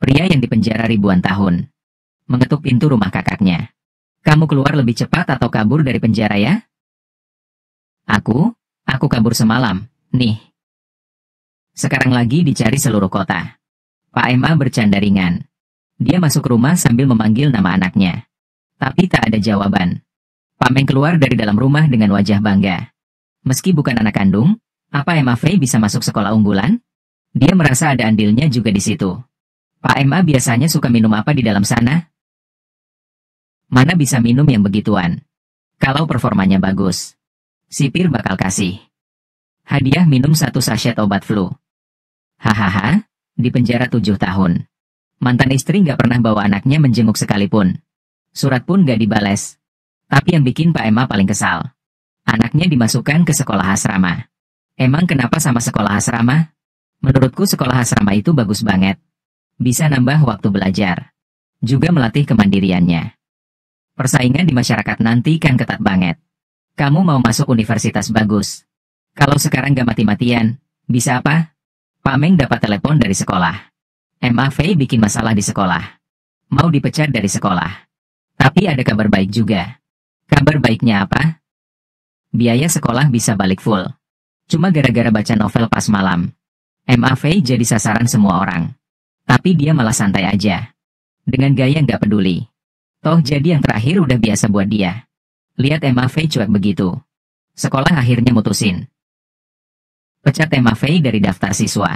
Pria yang dipenjara ribuan tahun. Mengetuk pintu rumah kakaknya. Kamu keluar lebih cepat atau kabur dari penjara ya? Aku kabur semalam, nih. Sekarang lagi dicari seluruh kota. Pak MA bercanda ringan. Dia masuk rumah sambil memanggil nama anaknya. Tapi tak ada jawaban. Pak Meng keluar dari dalam rumah dengan wajah bangga. Meski bukan anak kandung, apa MA Fei bisa masuk sekolah unggulan? Dia merasa ada andilnya juga di situ. Pak MA biasanya suka minum apa di dalam sana? Mana bisa minum yang begituan? Kalau performanya bagus, sipir bakal kasih hadiah minum 1 sachet obat flu. Hahaha, di penjara 7 tahun. Mantan istri nggak pernah bawa anaknya menjenguk sekalipun. Surat pun nggak dibales. Tapi yang bikin Pak Emma paling kesal. Anaknya dimasukkan ke sekolah asrama. Emang kenapa sama sekolah asrama? Menurutku sekolah asrama itu bagus banget. Bisa nambah waktu belajar. Juga melatih kemandiriannya. Persaingan di masyarakat nanti kan ketat banget. Kamu mau masuk universitas bagus. Kalau sekarang gak mati-matian, bisa apa? Pak Meng dapat telepon dari sekolah. MA Fei bikin masalah di sekolah. Mau dipecat dari sekolah. Tapi ada kabar baik juga. Kabar baiknya apa? Biaya sekolah bisa balik full. Cuma gara-gara baca novel pas malam. MA Fei jadi sasaran semua orang. Tapi dia malah santai aja. Dengan gaya nggak peduli. Toh jadi yang terakhir udah biasa buat dia. Lihat MA Fei cuek begitu. Sekolah akhirnya mutusin. Pecat MA Fei dari daftar siswa.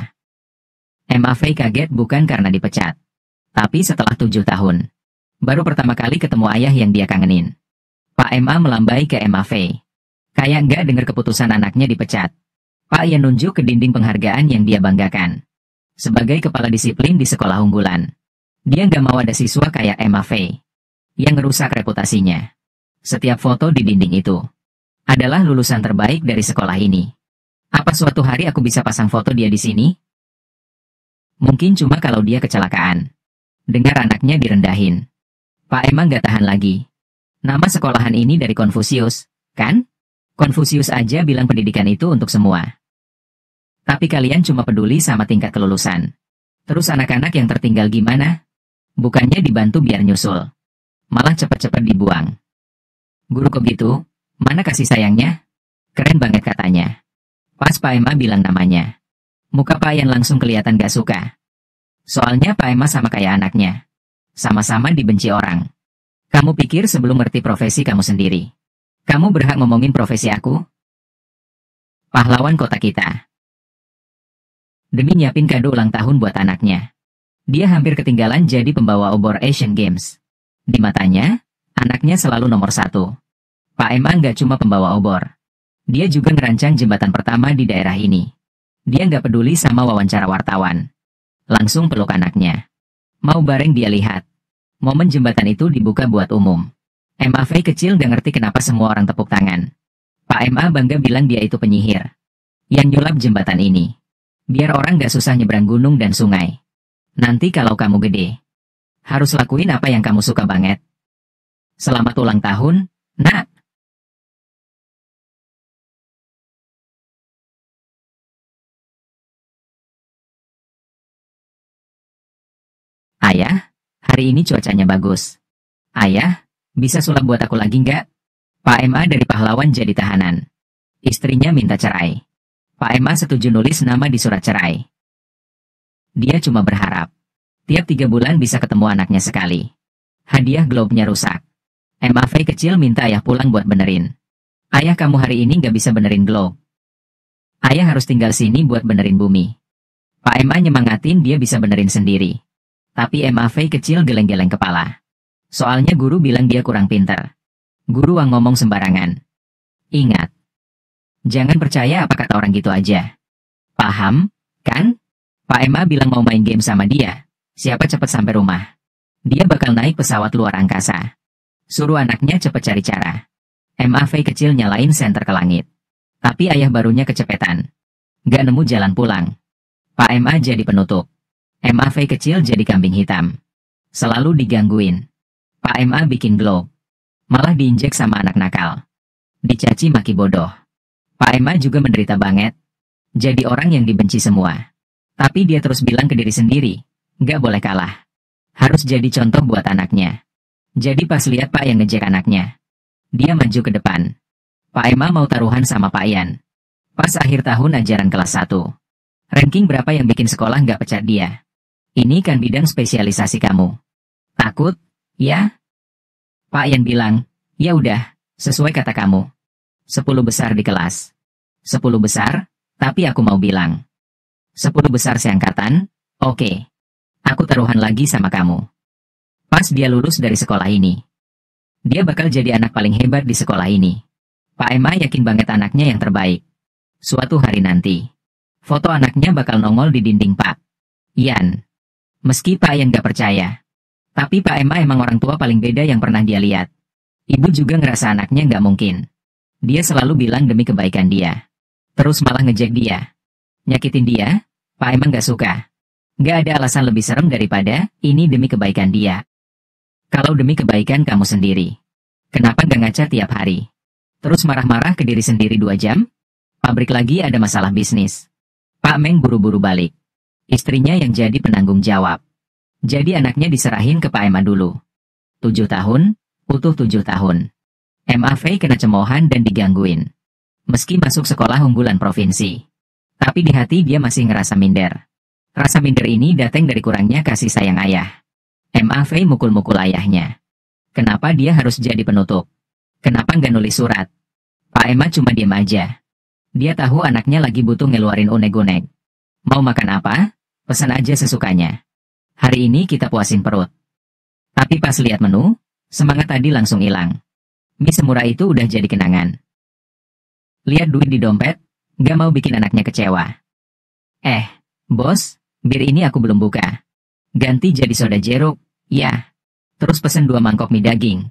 MA Fei kaget bukan karena dipecat. Tapi setelah 7 tahun. Baru pertama kali ketemu ayah yang dia kangenin. Pak MA melambai ke MA Fei. Kayak nggak dengar keputusan anaknya dipecat. Pak Ian nunjuk ke dinding penghargaan yang dia banggakan. Sebagai kepala disiplin di sekolah unggulan. Dia nggak mau ada siswa kayak MA Fei. Yang ngerusak reputasinya. Setiap foto di dinding itu adalah lulusan terbaik dari sekolah ini. Apa suatu hari aku bisa pasang foto dia di sini? Mungkin cuma kalau dia kecelakaan. Dengar anaknya direndahin. Pak emang gak tahan lagi. Nama sekolahan ini dari Konfusius, kan? Konfusius aja bilang pendidikan itu untuk semua. Tapi kalian cuma peduli sama tingkat kelulusan. Terus anak-anak yang tertinggal gimana? Bukannya dibantu biar nyusul. Malah cepat-cepat dibuang. Guru kok gitu? Mana kasih sayangnya? Keren banget katanya. Pas Pak Emma bilang namanya. Muka Pak Ian langsung kelihatan gak suka. Soalnya Pak Emma sama kayak anaknya. Sama-sama dibenci orang. Kamu pikir sebelum ngerti profesi kamu sendiri, kamu berhak ngomongin profesi aku? Pahlawan kota kita. Demi nyiapin kado ulang tahun buat anaknya. Dia hampir ketinggalan jadi pembawa obor Asian Games. Di matanya, anaknya selalu nomor 1. Pak Emma nggak cuma pembawa obor. Dia juga ngerancang jembatan pertama di daerah ini. Dia nggak peduli sama wawancara wartawan. Langsung peluk anaknya. Mau bareng dia lihat. Momen jembatan itu dibuka buat umum. MA Fei kecil nggak ngerti kenapa semua orang tepuk tangan. Pak MA bangga bilang dia itu penyihir. Yang nyulap jembatan ini. Biar orang nggak susah nyebrang gunung dan sungai. Nanti kalau kamu gede, harus lakuin apa yang kamu suka banget. Selamat ulang tahun, Nak. Ayah, hari ini cuacanya bagus. Ayah, bisa sulap buat aku lagi nggak? Pak MA dari pahlawan jadi tahanan. Istrinya minta cerai. Pak MA setuju nulis nama di surat cerai. Dia cuma berharap. Tiap 3 bulan bisa ketemu anaknya sekali. Hadiah globe-nya rusak. MA Fei kecil minta ayah pulang buat benerin. Ayah kamu hari ini nggak bisa benerin globe. Ayah harus tinggal sini buat benerin bumi. Pak MA nyemangatin dia bisa benerin sendiri. Tapi MA Fei kecil geleng-geleng kepala. Soalnya guru bilang dia kurang pinter. Guru yang ngomong sembarangan. Ingat. Jangan percaya apa kata orang gitu aja. Paham, kan? Pak MA bilang mau main game sama dia. Siapa cepat sampai rumah. Dia bakal naik pesawat luar angkasa. Suruh anaknya cepet cari cara. MA Fei kecil nyalain senter ke langit. Tapi ayah barunya kecepetan. Gak nemu jalan pulang. Pak MA jadi penutup. MA Fei kecil jadi kambing hitam. Selalu digangguin. Pak MA bikin globe. Malah diinjek sama anak nakal. Dicaci maki bodoh. Pak MA juga menderita banget. Jadi orang yang dibenci semua. Tapi dia terus bilang ke diri sendiri, Nggak boleh kalah. Harus jadi contoh buat anaknya. Jadi pas lihat Pak Ian ngejek anaknya, dia maju ke depan. Pak Emma mau taruhan sama Pak Ian. Pas akhir tahun ajaran kelas 1. Ranking berapa yang bikin sekolah nggak pecat dia? Ini kan bidang spesialisasi kamu. Takut? Ya? Pak Ian bilang, ya udah, sesuai kata kamu. 10 besar di kelas. 10 besar, tapi aku mau bilang. 10 besar seangkatan, oke. Aku taruhan lagi sama kamu. Pas dia lulus dari sekolah ini, dia bakal jadi anak paling hebat di sekolah ini. Pak Emma yakin banget anaknya yang terbaik. Suatu hari nanti, foto anaknya bakal nongol di dinding Pak Ian. Meski Pak Ian gak percaya, tapi Pak Emma emang orang tua paling beda yang pernah dia lihat. Ibu juga ngerasa anaknya gak mungkin. Dia selalu bilang demi kebaikan dia. Terus malah ngejek dia. Nyakitin dia, Pak Emma gak suka. Gak ada alasan lebih serem daripada ini demi kebaikan dia. Kalau demi kebaikan kamu sendiri, kenapa gak ngaca tiap hari? Terus marah-marah ke diri sendiri 2 jam? Pabrik lagi ada masalah bisnis. Pak Meng buru-buru balik. Istrinya yang jadi penanggung jawab. Jadi anaknya diserahin ke Pak Emma dulu. 7 tahun, utuh 7 tahun. MAV kena cemoohan dan digangguin. Meski masuk sekolah unggulan provinsi, tapi di hati dia masih ngerasa minder. Rasa minder ini datang dari kurangnya kasih sayang ayah. MAV mukul-mukul ayahnya. Kenapa dia harus jadi penutup? Kenapa nggak nulis surat? Pak Emma cuma diam aja. Dia tahu anaknya lagi butuh ngeluarin unek-unek. Mau makan apa? Pesan aja sesukanya. Hari ini kita puasin perut. Tapi pas lihat menu, semangat tadi langsung hilang. Mie semurah itu udah jadi kenangan. Lihat duit di dompet, gak mau bikin anaknya kecewa. Bos, bir ini aku belum buka. Ganti jadi soda jeruk, ya. Terus pesen 2 mangkok mie daging.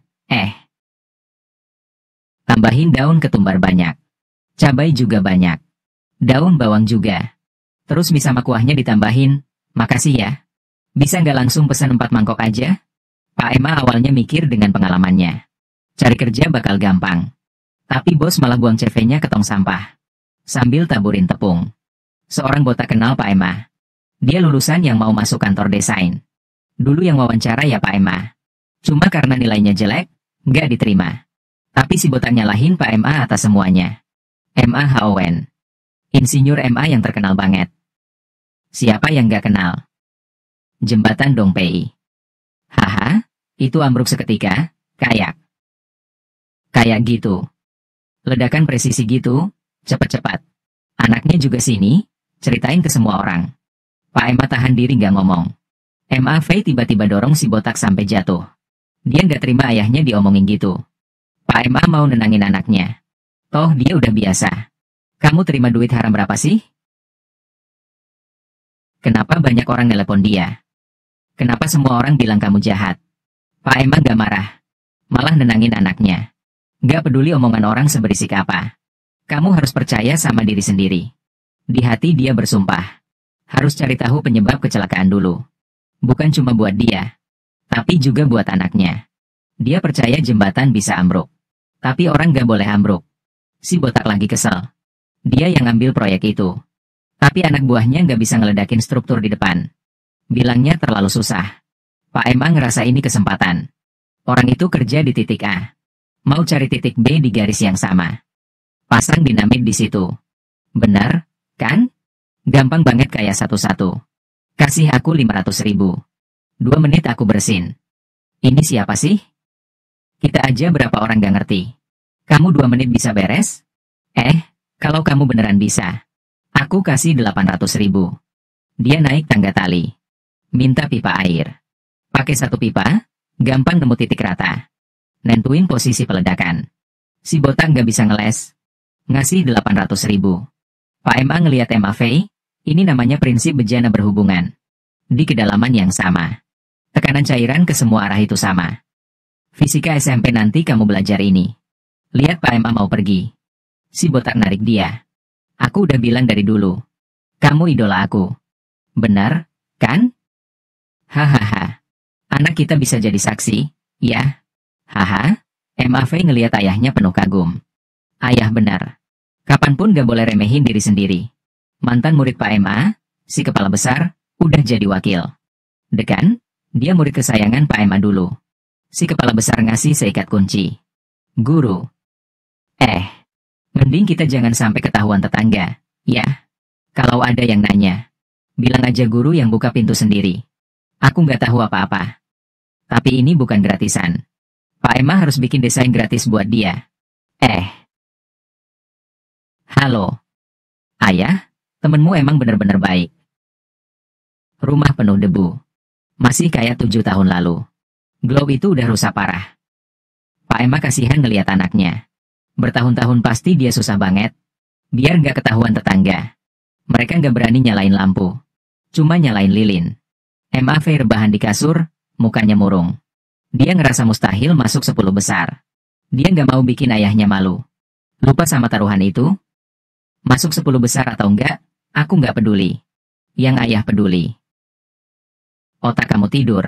Tambahin daun ketumbar banyak. Cabai juga banyak. Daun bawang juga. Terus mie sama kuahnya ditambahin. Makasih ya. Bisa nggak langsung pesan 4 mangkok aja? Pak Emma awalnya mikir dengan pengalamannya. Cari kerja bakal gampang. Tapi bos malah buang CV-nya ke tong sampah. Sambil taburin tepung. Seorang botak kenal Pak Emma. Dia lulusan yang mau masuk kantor desain. Dulu yang wawancara ya Pak Emma. Cuma karena nilainya jelek, nggak diterima. Tapi si botak nyalahin Pak Emma atas semuanya. MA Howen. Insinyur MA yang terkenal banget. Siapa yang nggak kenal? Jembatan Dongpei. Haha, itu ambruk seketika, kayak gitu. Ledakan presisi gitu, cepet-cepet. Anaknya juga sini, ceritain ke semua orang. Pak Emma tahan diri nggak ngomong. MAV tiba-tiba dorong si botak sampai jatuh. Dia nggak terima ayahnya diomongin gitu. Pak Emma mau nenangin anaknya. Toh dia udah biasa. Kamu terima duit haram berapa sih? Kenapa banyak orang nelepon dia? Kenapa semua orang bilang kamu jahat? Pak Emma gak marah. Malah nenangin anaknya. Gak peduli omongan orang seberisik apa. Kamu harus percaya sama diri sendiri. Di hati dia bersumpah. Harus cari tahu penyebab kecelakaan dulu. Bukan cuma buat dia, tapi juga buat anaknya. Dia percaya jembatan bisa ambruk. Tapi orang gak boleh ambruk. Si botak lagi kesel. Dia yang ngambil proyek itu. Tapi anak buahnya gak bisa ngeledakin struktur di depan. Bilangnya terlalu susah. Pak Emma ngerasa ini kesempatan. Orang itu kerja di titik A. Mau cari titik B di garis yang sama. Pasang dinamit di situ. Benar, kan? Gampang banget kayak satu-satu. Kasih aku 500.000. 2 menit aku bersin. Ini siapa sih? Kita aja berapa orang gak ngerti. Kamu 2 menit bisa beres? Kalau kamu beneran bisa, aku kasih 800.000. Dia naik tangga tali. Minta pipa air. Pakai 1 pipa, gampang nemu titik rata. Nentuin posisi peledakan. Si botak gak bisa ngeles. Ngasih 800.000. Pak Emma ngeliat MAV, ini namanya prinsip bejana berhubungan. Di kedalaman yang sama. Tekanan cairan ke semua arah itu sama. Fisika SMP nanti kamu belajar ini. Lihat Pak Emma mau pergi. Si botak narik dia. Aku udah bilang dari dulu. Kamu idola aku. Benar, kan? Hahaha. Anak kita bisa jadi saksi, ya? Haha. MAV ngeliat ayahnya penuh kagum. Ayah benar. Kapanpun gak boleh remehin diri sendiri. Mantan murid Pak Emma, si kepala besar, udah jadi wakil. Dekan, dia murid kesayangan Pak Emma dulu. Si kepala besar ngasih seikat kunci. Guru. Mending kita jangan sampai ketahuan tetangga, ya. Kalau ada yang nanya, bilang aja guru yang buka pintu sendiri. Aku nggak tahu apa-apa. Tapi ini bukan gratisan. Pak Emma harus bikin desain gratis buat dia. Halo. Ayah, temenmu emang bener-bener baik. Rumah penuh debu. Masih kayak 7 tahun lalu. Globe itu udah rusak parah. Pak Emma kasihan ngeliat anaknya. Bertahun-tahun pasti dia susah banget. Biar nggak ketahuan tetangga. Mereka nggak berani nyalain lampu. Cuma nyalain lilin. Emma Faye rebahan di kasur, mukanya murung. Dia ngerasa mustahil masuk 10 besar. Dia nggak mau bikin ayahnya malu. Lupa sama taruhan itu? Masuk 10 besar atau enggak, aku nggak peduli. Yang ayah peduli. Otak kamu tidur.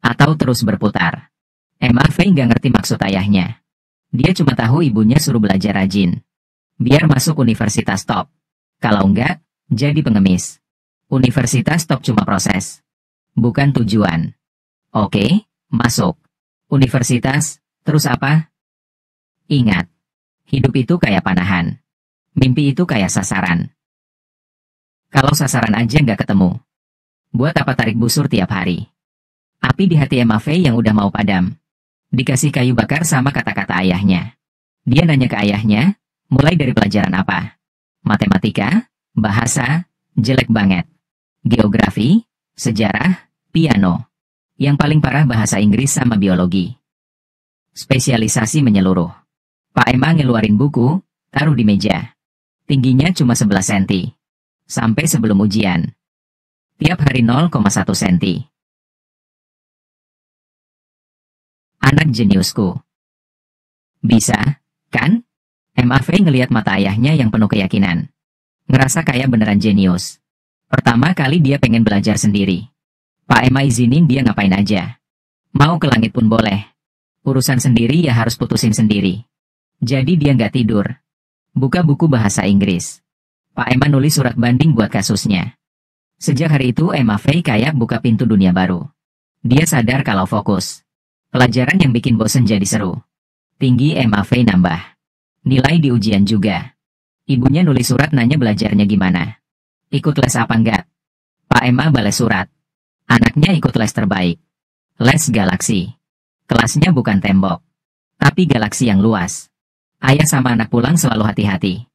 Atau terus berputar. Emma Faye nggak ngerti maksud ayahnya. Dia cuma tahu ibunya suruh belajar rajin. Biar masuk universitas top. Kalau enggak, jadi pengemis. Universitas top cuma proses. Bukan tujuan. Oke, masuk. Universitas, terus apa? Ingat. Hidup itu kayak panahan. Mimpi itu kayak sasaran. Kalau sasaran aja nggak ketemu. Buat apa tarik busur tiap hari? Api di hati Emma Faye yang udah mau padam. Dikasih kayu bakar sama kata-kata ayahnya. Dia nanya ke ayahnya, mulai dari pelajaran apa? Matematika, bahasa, jelek banget. Geografi, sejarah, piano. Yang paling parah bahasa Inggris sama biologi. Spesialisasi menyeluruh. Pak Emma ngeluarin buku, taruh di meja. Tingginya cuma 11 cm. Sampai sebelum ujian. Tiap hari 0,1 cm. Anak jeniusku. Bisa, kan? Emma Faye ngeliat mata ayahnya yang penuh keyakinan. Ngerasa kayak beneran jenius. Pertama kali dia pengen belajar sendiri. Pak Emma izinin dia ngapain aja. Mau ke langit pun boleh. Urusan sendiri ya harus putusin sendiri. Jadi dia nggak tidur. Buka buku bahasa Inggris. Pak Emma nulis surat banding buat kasusnya. Sejak hari itu Emma Faye kayak buka pintu dunia baru. Dia sadar kalau fokus. Pelajaran yang bikin bosen jadi seru. Tinggi Emma Faye nambah. Nilai di ujian juga. Ibunya nulis surat nanya belajarnya gimana. Ikut les apa enggak? Pak Emma balas surat. Anaknya ikut les terbaik. Les galaksi. Kelasnya bukan tembok. Tapi galaksi yang luas. Ayah sama anak pulang selalu hati-hati.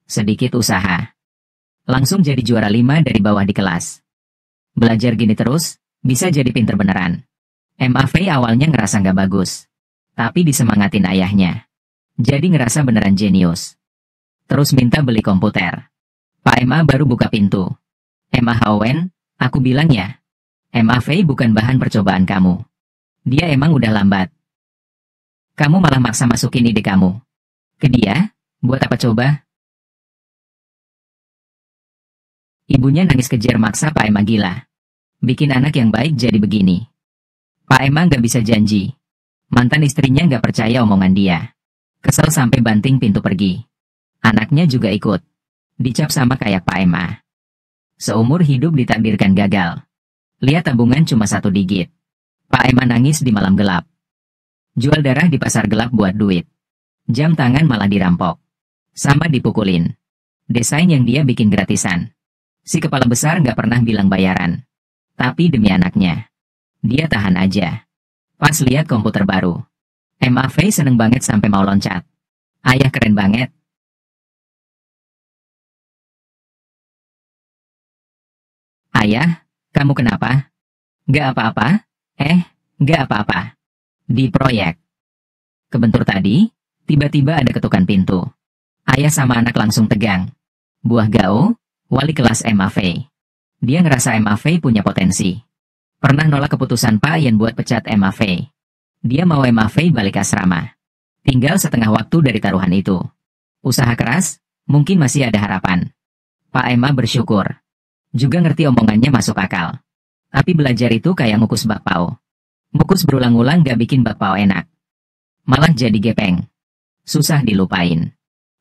Sedikit usaha. Langsung jadi juara 5 dari bawah di kelas. Belajar gini terus, bisa jadi pinter beneran. Emma Faye awalnya ngerasa nggak bagus. Tapi disemangatin ayahnya. Jadi ngerasa beneran jenius. Terus minta beli komputer. Pak Emma baru buka pintu. Emma Howen, aku bilang ya. Emma Faye bukan bahan percobaan kamu. Dia emang udah lambat. Kamu malah maksa masukin ide kamu. Ke dia, buat apa coba? Ibunya nangis kejar maksa Pak Emma gila. Bikin anak yang baik jadi begini. Pak Emma nggak bisa janji. Mantan istrinya nggak percaya omongan dia. Kesel sampai banting pintu pergi. Anaknya juga ikut. Dicap sama kayak Pak Emma. Seumur hidup ditakdirkan gagal. Lihat tabungan cuma 1 digit. Pak Emma nangis di malam gelap. Jual darah di pasar gelap buat duit. Jam tangan malah dirampok. Sama dipukulin. Desain yang dia bikin gratisan. Si kepala besar nggak pernah bilang bayaran. Tapi demi anaknya. Dia tahan aja. Pas lihat komputer baru. Emma Faye seneng banget sampai mau loncat. Ayah keren banget. Ayah, kamu kenapa? Gak apa-apa? Gak apa-apa. Di proyek. Kebentur tadi, tiba-tiba ada ketukan pintu. Ayah sama anak langsung tegang. Buah Gao, wali kelas Emma Faye. Dia ngerasa Emma Faye punya potensi. Pernah nolak keputusan Pak Ian buat pecat Emma Faye. Dia mau Emma Faye balik asrama. Tinggal setengah waktu dari taruhan itu. Usaha keras, mungkin masih ada harapan. Pak Emma bersyukur. Juga ngerti omongannya masuk akal. Tapi belajar itu kayak ngukus bakpao. Ngukus berulang-ulang gak bikin bakpao enak. Malah jadi gepeng. Susah dilupain.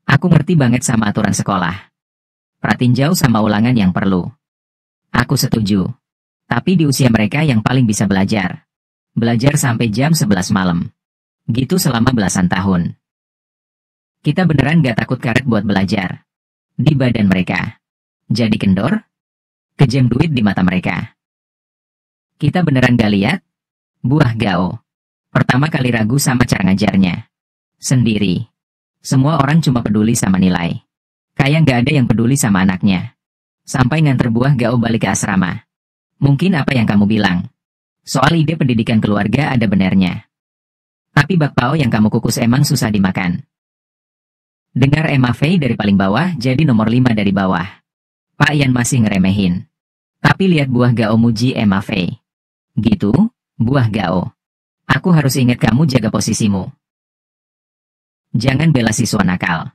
Aku ngerti banget sama aturan sekolah. Pratinjau sama ulangan yang perlu. Aku setuju. Tapi di usia mereka yang paling bisa belajar. Belajar sampai jam 11 malam. Gitu selama belasan tahun. Kita beneran gak takut karet buat belajar. Di badan mereka. Jadi kendor? Kejam duit di mata mereka. Kita beneran gak lihat? Buah Gao. Pertama kali ragu sama cara ngajarnya. Sendiri. Semua orang cuma peduli sama nilai. Kayak gak ada yang peduli sama anaknya. Sampai nganter Buah Gao balik ke asrama. Mungkin apa yang kamu bilang. Soal ide pendidikan keluarga ada benarnya. Tapi bakpao yang kamu kukus emang susah dimakan. Dengar Emma Fei dari paling bawah jadi nomor 5 dari bawah. Pak Yan masih ngeremehin. Tapi lihat Buah Gao muji Emma Fei. Gitu, Buah Gao. Aku harus ingat kamu jaga posisimu. Jangan bela siswa nakal.